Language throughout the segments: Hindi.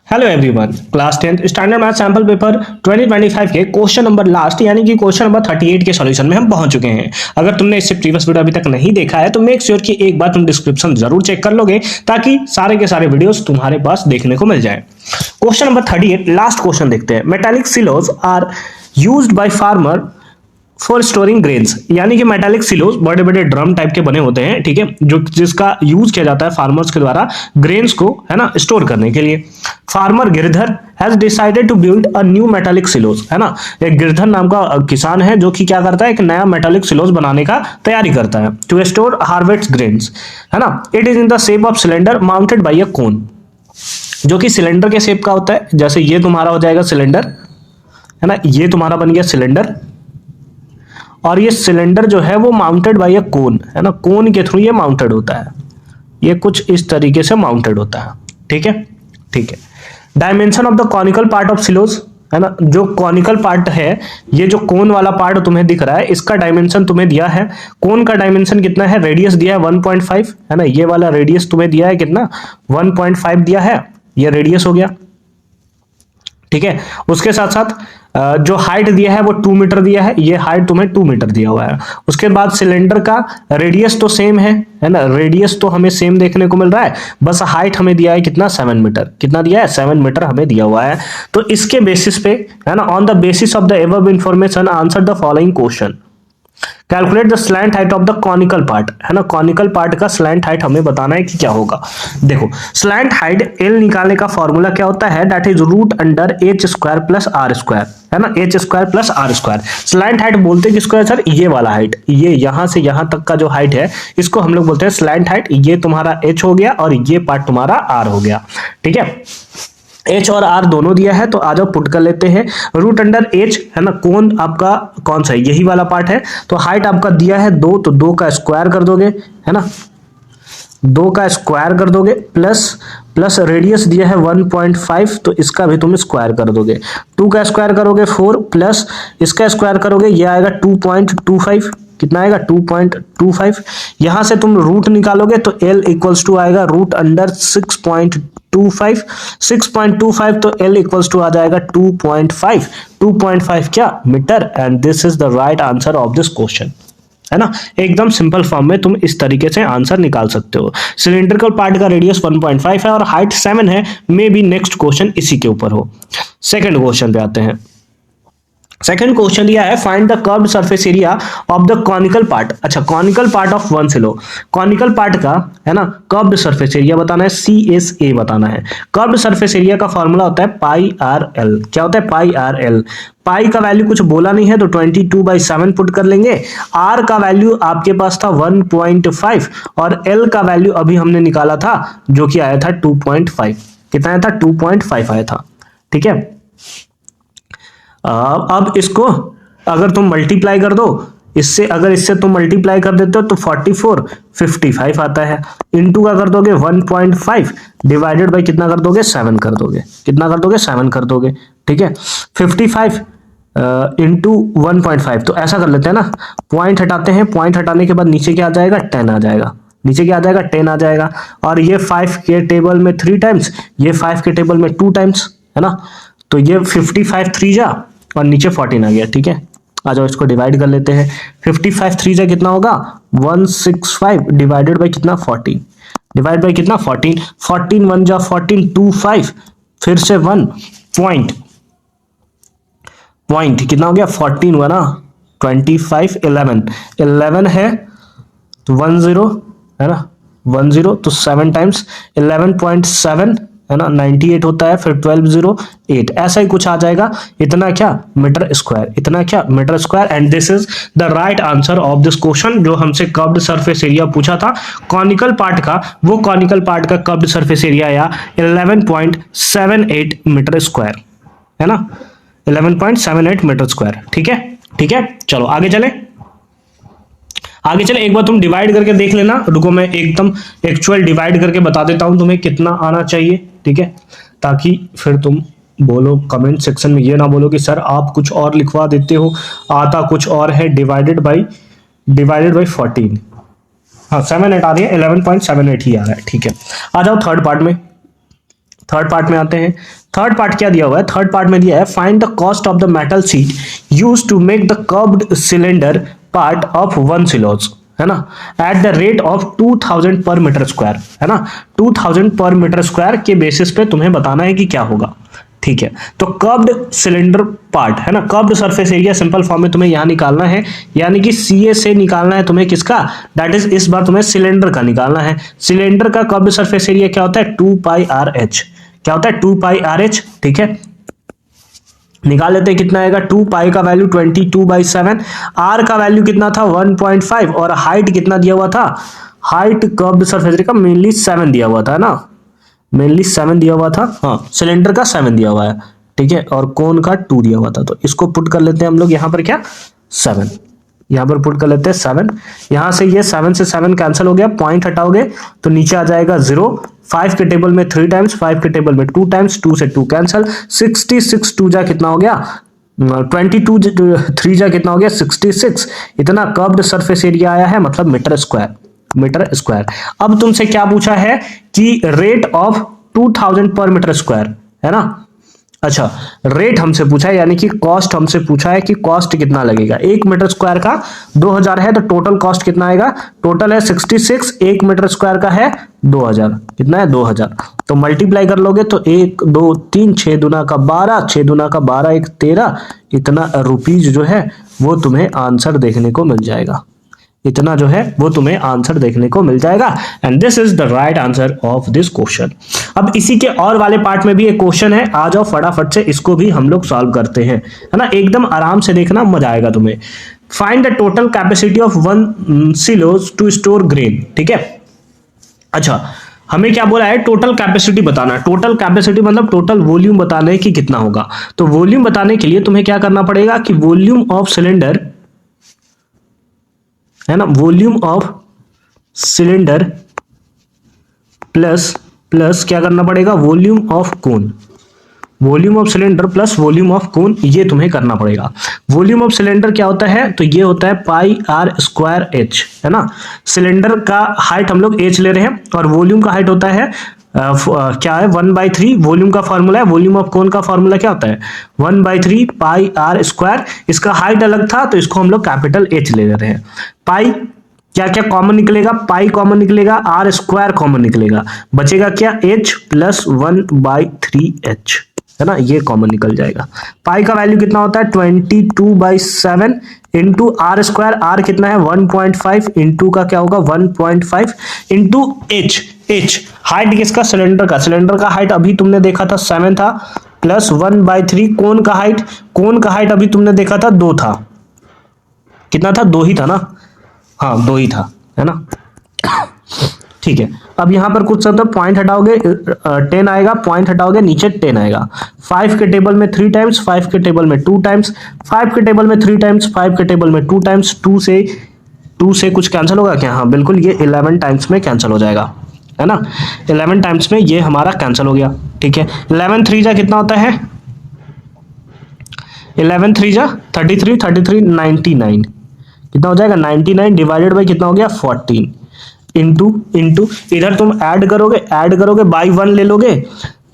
Hello everyone, class 10th standard math sample paper 2025 के क्वेश्चन नंबर लास्ट यानी कि क्वेश्चन नंबर 38 के सॉल्यूशन में हम पहुंच चुके हैं। अगर तुमने इससे प्रीवियस वीडियो अभी तक नहीं देखा है तो मेक श्योर कि एक बार तुम डिस्क्रिप्शन जरूर चेक कर लोगे ताकि सारे के सारे वीडियोस तुम्हारे पास देखने को मिल जाए। क्वेश्चन नंबर 38 लास्ट क्वेश्चन देखते हैं। Metallic silos are used by farmer for storing grains, यानी कि मेटालिक सिलोज बड़े बड़े ड्रम टाइप के बने होते हैं, ठीक है, जो जिसका यूज किया जाता है फार्मर्स के द्वारा ग्रेन्स को, है ना, स्टोर करने के लिए। Farmer Girdhar has decided to build a new metallic silos, है ना, एक गिरधर नाम का किसान है जो कि क्या करता है, एक नया मेटालिक सिलोज बनाने का तैयारी करता है। टू स्टोर हार्वेस्ट ग्रेन्स, है ना, it is in the shape of cylinder mounted by a cone, जो कि सिलेंडर के शेप का होता है। जैसे ये तुम्हारा हो जाएगा सिलेंडर, है ना, ये तुम्हारा बन गया सिलेंडर, और ये सिलेंडर जो है वो माउंटेड बाय अ कोन, है ना, कोन के थ्रू ये माउंटेड होता है। ये कुछ इस तरीके से माउंटेड होता है, ठीक है, ठीक है। Dimension of the conical part of silos, है ना, जो कॉनिकल पार्ट है, ये जो कोन वाला पार्ट तुम्हें दिख रहा है, इसका डायमेंशन तुम्हें दिया है। कोन का डायमेंशन कितना है, रेडियस दिया है 1.5, है ना, ये वाला रेडियस तुम्हें दिया है कितना, 1.5 दिया है, ये रेडियस हो गया, ठीक है। उसके साथ साथ जो हाइट दिया है वो 2 मीटर दिया है, ये हाइट तुम्हें 2 मीटर दिया हुआ है। उसके बाद सिलेंडर का रेडियस तो सेम है ना, रेडियस तो हमें सेम देखने को मिल रहा है, बस हाइट हमें दिया है कितना, 7 मीटर। कितना दिया है, 7 मीटर हमें दिया हुआ है। तो इसके बेसिस पे, है ना, on the basis of the above information answer the following question. Calculate the slant height of the conical part, है ना, कॉनिकल पार्ट का स्लैंट हाइट हमें बताना है कि क्या होगा। देखो, स्लैंट हाइट एल निकालने का फॉर्मूला क्या होता है, that is root under H square plus R square, है ना, H square plus R square. Slant height बोलते किसको है सर, ये वाला हाइट, ये यहां से यहां तक का जो हाइट है इसको हम लोग बोलते हैं स्लैंट हाइट। ये तुम्हारा एच हो गया और ये पार्ट तुम्हारा आर हो गया, ठीक है। एच और आर दोनों दिया है तो आ जाओ पुट कर लेते हैं। रूट अंडर एच, है ना, कोन आपका कौन सा है, यही वाला पार्ट है। तो हाइट आपका दिया है 2, तो 2 का स्क्वायर कर दोगे, है ना, 2 का स्क्वायर कर दोगे, प्लस रेडियस दिया है 1.5, तो इसका भी तुम स्क्वायर कर दोगे। 2 का स्क्वायर करोगे 4, प्लस इसका स्क्वायर करोगे, ये आएगा 2.25, कितना आएगा 2.25। यहां से तुम रूट निकालोगे तो L इक्वल्स टू आएगा रूट अंडर 6.25, तो L इक्वल्स टू आ जाएगा 2.5 क्या, metre. And this is the right answer of this question, है ना। एकदम सिंपल फॉर्म में तुम इस तरीके से आंसर निकाल सकते हो। सिलिंड्रिकल पार्ट का रेडियस 1.5 है और हाइट 7 है। मे बी नेक्स्ट क्वेश्चन इसी के ऊपर हो। सेकंड क्वेश्चन पे आते हैं। सेकंड क्वेश्चन दिया है, find the curved surface area of the conical part. अच्छा, conical part of one silo, conical part का, है ना, कर्व्ड सरफेस एरिया बताना है, CSA बताना है। कर्व्ड सरफेस एरिया का फॉर्मूला होता है पाई आर एल। क्या होता है, पाई आर एल। पाई का वैल्यू कुछ बोला नहीं है तो 22/7 पुट कर लेंगे। आर का वैल्यू आपके पास था 1.5 और एल का वैल्यू अभी हमने निकाला था जो कि आया था 2.5। कितना आया था, 2.5 आया था, ठीक है। अब इसको अगर तुम मल्टीप्लाई कर दो इससे, अगर इससे तुम मल्टीप्लाई कर देते हो तो 44 55 आता है। इनटू का कर दोगे 1.5 डिवाइडेड बाय कितना कर दोगे, 7 कर दोगे। कितना कर दोगे, 7 कर दोगे, ठीक है। 55 इंटू 1.5, तो ऐसा कर लेते हैं ना, पॉइंट हटाते हैं, पॉइंट हटाने के बाद नीचे क्या आ जाएगा, 10 आ जाएगा। नीचे क्या आ जाएगा, 10 आ जाएगा। और ये 5 के टेबल में 3 टाइम्स, ये 5 के टेबल में 2 टाइम्स, है ना। तो ये 55 3 जा और नीचे 14 आ गया, ठीक है। आ जाओ इसको डिवाइड कर लेते हैं। 55 3 जा कितना होगा, 165 डिवाइडेड बाय कितना, 14, डिवाइड बाय कितना, 14। 14 1 जा 14, 25 फिर से 1 पॉइंट कितना हो गया, 14 हुआ ना, 25 11 है तो 10, है ना, 10 तो 7 टाइम्स 11.7, है ना, 98 होता है, फिर 12 0 8, ऐसा ही कुछ आ जाएगा। इतना क्या, मीटर स्क्वायर, इतना क्या, metre square. And this is the right answer of this question. जो हमसे कर्व्ड सरफेस एरिया पूछा था कॉनिकल पार्ट का, वो कॉनिकल पार्ट का कर्व्ड सरफेस एरिया आया 11.78 मीटर स्क्वायर, है ना, 11.78 मीटर स्क्वायर, ठीक है, ठीक है। चलो आगे चले, आगे चले। एक बार तुम डिवाइड करके देख लेना, रुको मैं एकदम एक्चुअल डिवाइड करके बता देता हूं तुम्हें कितना आना चाहिए, ठीक है, ताकि फिर तुम बोलो कमेंट सेक्शन में ये ना बोलो कि सर आप कुछ और लिखवा देते हो, आता कुछ और है। डिवाइडेड बाई 14, हाँ 7 8 आ रही है, 11.78 ही आ रहा है, ठीक है। आ जाओ थर्ड पार्ट में। थर्ड पार्ट में आते हैं। थर्ड पार्ट क्या दिया हुआ है? थर्ड पार्ट में दिया है find the cost of the metal sheet used to make the curved cylinder part of 1 silos, है ना, एट द रेट ऑफ 2000 पर मीटर स्क्वायर, है ना, 2000 पर मीटर स्क्वायर के बेसिस पे तुम्हें बताना है कि क्या होगा। ठीक है, तो कर्व्ड सिलेंडर पार्ट, है ना, curved surface area simple form में तुम्हें यहां निकालना है, यानी कि सीए से निकालना है तुम्हें किसका, दैट इज इस बार तुम्हें सिलेंडर का निकालना है। सिलेंडर का कर्व्ड सरफेस एरिया क्या होता है? 2 पाई आर एच। क्या होता है? 2 पाई आर एच। ठीक है, निकाल लेते हैं कितना आएगा। 2 पाई का वैल्यू 22/7, आर का वैल्यू कितना था 1.5, और हाइट कितना दिया हुआ था? हाइट कर्व्ड सरफेस एरिया का मेनली 7 दिया हुआ था ना, मेनली 7 दिया हुआ था, हाँ, सिलेंडर का 7 दिया हुआ है। ठीक है, और कोन का 2 दिया हुआ था, तो इसको पुट कर लेते हैं हम लोग यहाँ पर, क्या 7, यहाँ पर पुट कर लेते हैं 7। यहां से ये 7 से 7 कैंसिल हो गया, पॉइंट हटाओगे तो नीचे आ जाएगा 0। 5 के टेबल में 3 टाइम्स, 5 के टेबल में 2 टाइम्स, 2 से 2 कैंसिल, 66 2 जा कितना हो गया 22, 3 जा कितना हो गया 66। इतना कर्व्ड सरफेस एरिया आया है, मतलब मीटर स्क्वायर, मीटर स्क्वायर। अब तुमसे क्या पूछा है कि रेट ऑफ 2000 पर मीटर स्क्वायर, है ना। अच्छा, रेट हमसे पूछा है, यानी कि कॉस्ट हमसे पूछा है कि कॉस्ट कितना लगेगा। 1 मीटर स्क्वायर का 2000 है, तो टोटल कॉस्ट कितना आएगा? टोटल है 66, 1 मीटर स्क्वायर का है 2000, कितना है 2000, तो मल्टीप्लाई कर लोगे तो 1 2 3 6 दूना का 12, 6 दूना का 12, 1 13, इतना रुपीज जो है वो तुम्हें आंसर देखने को मिल जाएगा, इतना जो है वो तुम्हें आंसर देखने को मिल जाएगा। And this is the right answer of this question. अब इसी के और वाले पार्ट में भी एक क्वेश्चन है, आ जाओ फटाफट से इसको भी हम लोग सॉल्व करते हैं, है ना, एकदम आराम से देखना, मजा आएगा तुम्हें। Find the total capacity of 1 silos to store grain. ठीक है, अच्छा, हमें क्या बोला है? टोटल कैपेसिटी बताना। टोटल कैपेसिटी मतलब टोटल वॉल्यूम बताना है कि कितना होगा। तो वॉल्यूम बताने के लिए तुम्हें क्या करना पड़ेगा कि वॉल्यूम ऑफ सिलेंडर, है ना, वॉल्यूम ऑफ सिलेंडर प्लस क्या करना पड़ेगा? Volume of cone, volume of cylinder plus volume of cone, ये तुम्हें करना पड़ेगा। वॉल्यूम ऑफ सिलेंडर क्या होता है? तो ये होता है पाई आर स्क्वायर एच, है ना। सिलेंडर का हाइट हम लोग एच ले रहे हैं, और वॉल्यूम का हाइट होता है क्या है 1/3। वॉल्यूम का फॉर्मूला है, वॉल्यूम ऑफ कोन का फॉर्मूला क्या होता है 1/3 पाई आर स्क्वायर। इसका हाइट अलग था तो इसको हम लोग कैपिटल एच ले रहे हैं। पाई क्या क्या कॉमन निकलेगा? पाई कॉमन निकलेगा, आर स्क्वायर कॉमन निकलेगा, बचेगा क्या h प्लस 1/3h, है ना, ये कॉमन निकल जाएगा। पाई का वैल्यू कितना होता है 22/7 इंटू आर स्क्वायर, आर कितना है 1.5, इंटू का क्या होगा 1.5 इंटू एच। एच हाइट किसका? सिलेंडर का। सिलेंडर का हाइट अभी तुमने देखा था 7 था, प्लस 1/3 कोन का हाइट, कोन का हाइट अभी तुमने देखा था 2 था, कितना था 2 ही था ना, हाँ 2 ही था, है ना। ठीक है, अब यहां पर कुछ सब पॉइंट हटाओगे 10 आएगा, पॉइंट हटाओगे नीचे 10 आएगा। 5 के टेबल में 3 टाइम्स, 5 के टेबल में 2 टाइम्स, 5 के टेबल में 3 टाइम्स, 5 के टेबल में 2 टाइम्स, 2 से कुछ कैंसिल होगा क्या? हाँ बिल्कुल, ये 11 टाइम्स में कैंसिल हो जाएगा, है ना। 11 टाइम्स में ये हमारा कैंसिल हो गया। ठीक है, 11 3 जा कितना होता है 11 3 जा 33, 33 99, कितना हो जाएगा 99 डिवाइडेड बाई कितना हो गया 14 इंटू इधर तुम ऐड करोगे बाई 1 ले लोगे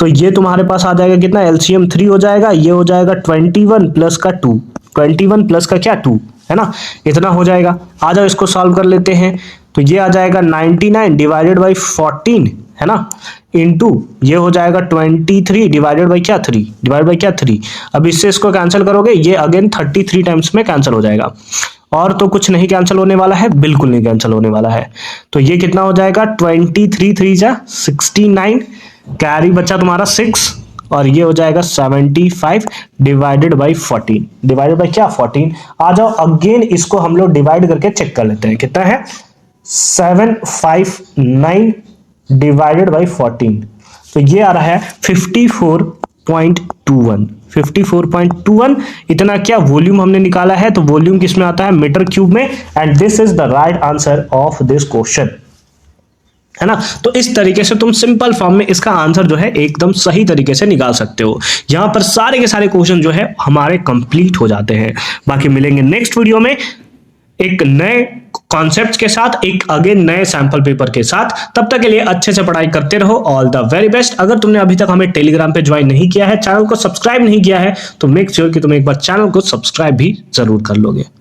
तो ये तुम्हारे पास आ जाएगा कितना, एलसीएम 3 हो जाएगा, ये हो जाएगा 21 प्लस का 2, 21 प्लस का क्या 2, है ना, इतना हो जाएगा। आ जाओ इसको सॉल्व कर लेते हैं, तो ये आ जाएगा 99 डिवाइडेड बाई 14, है ना, इंटू ये हो जाएगा 23 डिवाइडेड बाई क्या 3, डिवाइड बाई क्या 3। अब इससे इसको कैंसिल करोगे, ये अगेन 33 टाइम्स में कैंसिल हो जाएगा, और तो कुछ नहीं कैंसिल होने वाला है, बिल्कुल नहीं कैंसिल होने वाला है। तो ये कितना हो जाएगा 23 3 जा 69, कैरी बचा तुम्हारा 6, और ये हो जाएगा 75 डिवाइडेड बाई 14, डिवाइडेड बाई क्या 14। आ जाओ अगेन इसको हम लोग डिवाइड करके चेक कर लेते हैं, कितना है 759 डिवाइडेड बाई 14, तो ये आ रहा है 54.21, 54.21। इतना क्या वॉल्यूम हमने निकाला है, तो वॉल्यूम किसमें आता है मीटर क्यूब में, and this is the right answer of this question, है ना। तो इस तरीके से तुम सिंपल फॉर्म में इसका आंसर जो है एकदम सही तरीके से निकाल सकते हो। यहां पर सारे के सारे क्वेश्चन जो है हमारे कंप्लीट हो जाते हैं। बाकी मिलेंगे नेक्स्ट वीडियो में एक नए कॉन्सेप्ट्स के साथ, एक अगेन नए सैंपल पेपर के साथ। तब तक के लिए अच्छे से पढ़ाई करते रहो। All the very best. अगर तुमने अभी तक हमें टेलीग्राम पे ज्वाइन नहीं किया है, चैनल को सब्सक्राइब नहीं किया है, तो मेक श्योर कि तुम एक बार चैनल को सब्सक्राइब भी जरूर कर लोगे।